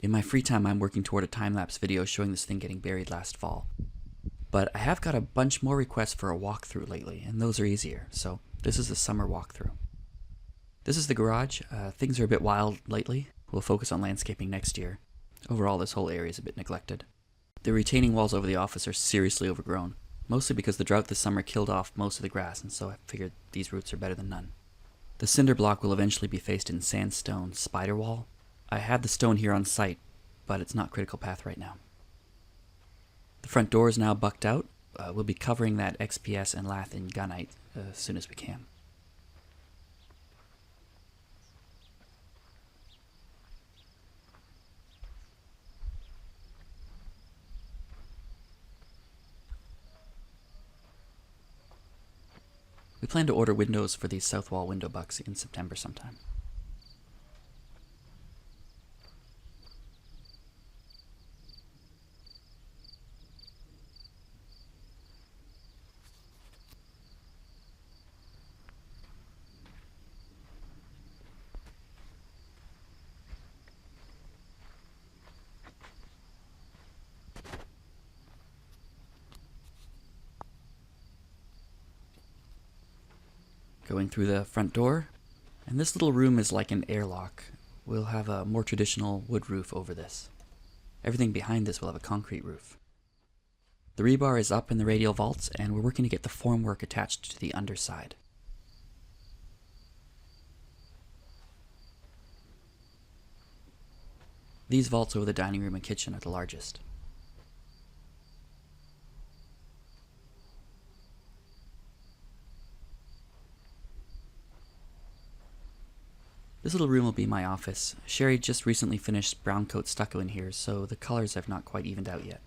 In my free time, I'm working toward a time-lapse video showing this thing getting buried last fall. But I have got a bunch more requests for a walkthrough lately, and those are easier, so this is the summer walkthrough. This is the garage. Things are a bit wild lately. We'll focus on landscaping next year. Overall, this whole area is a bit neglected. The retaining walls over the office are seriously overgrown, mostly because the drought this summer killed off most of the grass, and so I figured these roots are better than none. The cinder block will eventually be faced in sandstone spider wall. I had the stone here on site, but it's not critical path right now. The front door is now bucked out. We'll be covering that XPS and lath in gunite as soon as we can. We plan to order windows for these south wall window bucks in September sometime. Going through the front door, and this little room is like an airlock. We'll have a more traditional wood roof over this. Everything behind this will have a concrete roof. The rebar is up in the radial vaults, and we're working to get the formwork attached to the underside. These vaults over the dining room and kitchen are the largest. This little room will be my office. Sherry just recently finished brown coat stucco in here, so the colors have not quite evened out yet.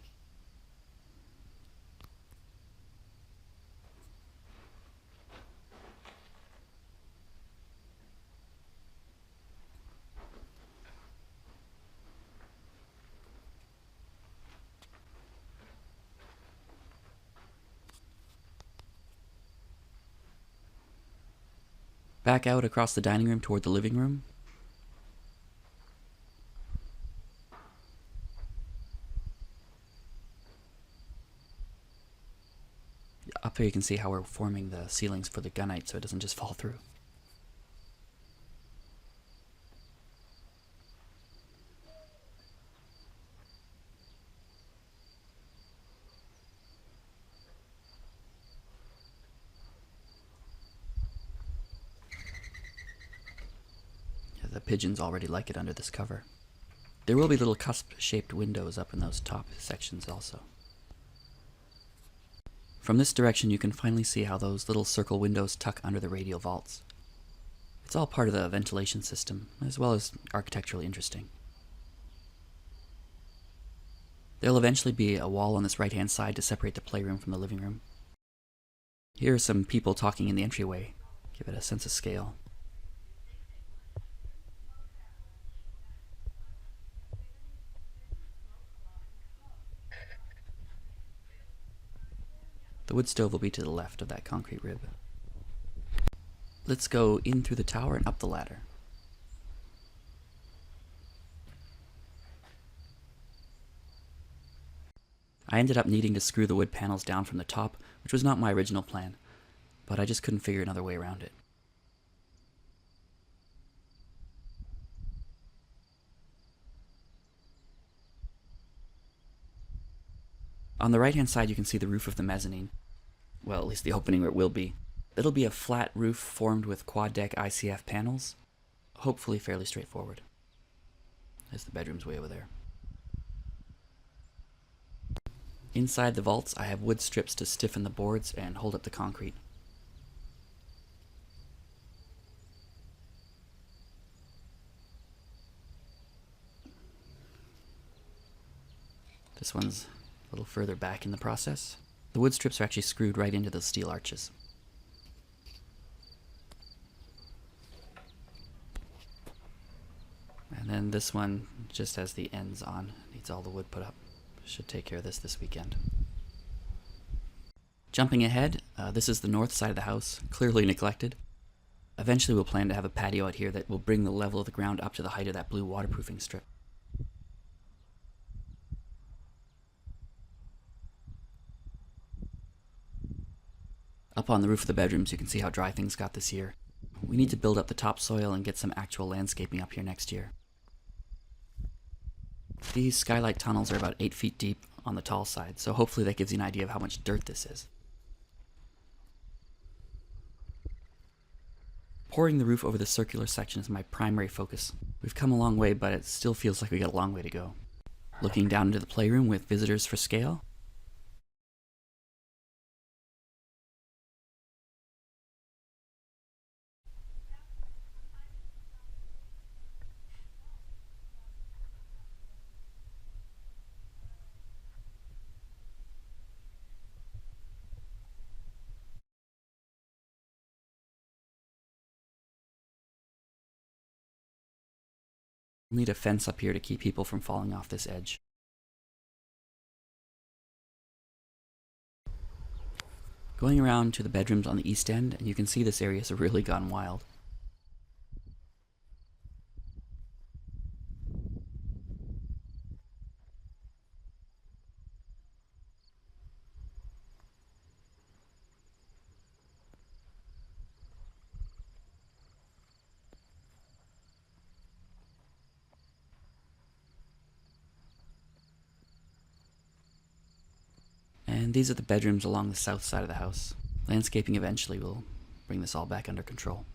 Back out across the dining room toward the living room. Up here you can see how we're forming the ceilings for the gunite so it doesn't just fall through. The pigeons already like it under this cover. There will be little cusp-shaped windows up in those top sections also. From this direction you can finally see how those little circle windows tuck under the radial vaults. It's all part of the ventilation system, as well as architecturally interesting. There'll eventually be a wall on this right-hand side to separate the playroom from the living room. Here are some people talking in the entryway. Give it a sense of scale. The wood stove will be to the left of that concrete rib. Let's go in through the tower and up the ladder. I ended up needing to screw the wood panels down from the top, which was not my original plan, but I just couldn't figure another way around it. On the right-hand side you can see the roof of the mezzanine. Well, at least the opening where it will be. It'll be a flat roof formed with quad-deck ICF panels. Hopefully fairly straightforward. There's the bedroom's way over there. Inside the vaults I have wood strips to stiffen the boards and hold up the concrete. This one's a little further back in the process. The wood strips are actually screwed right into the steel arches. And then this one just has the ends on. Needs all the wood put up. Should take care of this weekend. Jumping ahead, this is the north side of the house, clearly neglected. Eventually we'll plan to have a patio out here that will bring the level of the ground up to the height of that blue waterproofing strip. Up on the roof of the bedrooms, you can see how dry things got this year. We need to build up the topsoil and get some actual landscaping up here next year. These skylight tunnels are about 8 feet deep on the tall side, so hopefully that gives you an idea of how much dirt this is. Pouring the roof over the circular section is my primary focus. We've come a long way, but it still feels like we got a long way to go. Looking down into the playroom with visitors for scale. We'll need a fence up here to keep people from falling off this edge. Going around to the bedrooms on the east end, and you can see this area has really gone wild. And these are the bedrooms along the south side of the house. Landscaping eventually will bring this all back under control.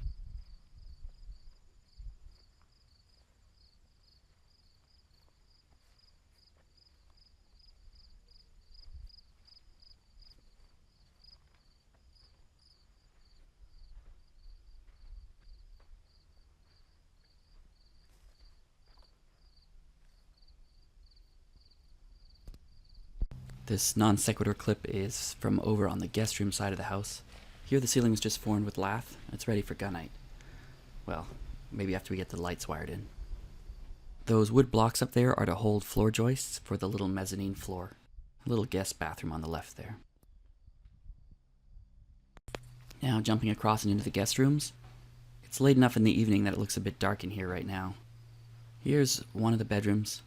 This non sequitur clip is from over on the guest room side of the house. Here the ceiling was just formed with lath, and it's ready for gunite. Well, maybe after we get the lights wired in. Those wood blocks up there are to hold floor joists for the little mezzanine floor. A little guest bathroom on the left there. Now jumping across and into the guest rooms. It's late enough in the evening that it looks a bit dark in here right now. Here's one of the bedrooms.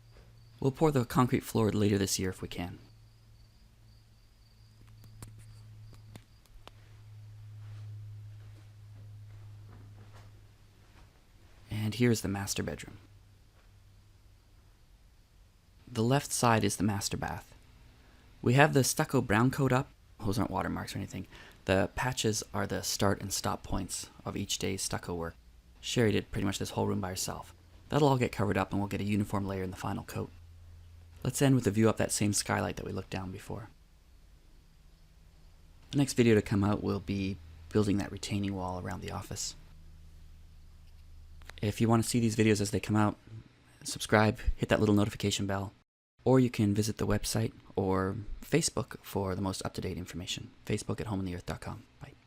We'll pour the concrete floor later this year if we can. And here's the master bedroom. The left side is the master bath. We have the stucco brown coat up. Those aren't watermarks or anything. The patches are the start and stop points of each day's stucco work. Sherry did pretty much this whole room by herself. That'll all get covered up and we'll get a uniform layer in the final coat. Let's end with a view up that same skylight that we looked down before. The next video to come out will be building that retaining wall around the office. If you want to see these videos as they come out, subscribe, hit that little notification bell, or you can visit the website or Facebook for the most up-to-date information. Facebook at homeontheearth.com. Bye.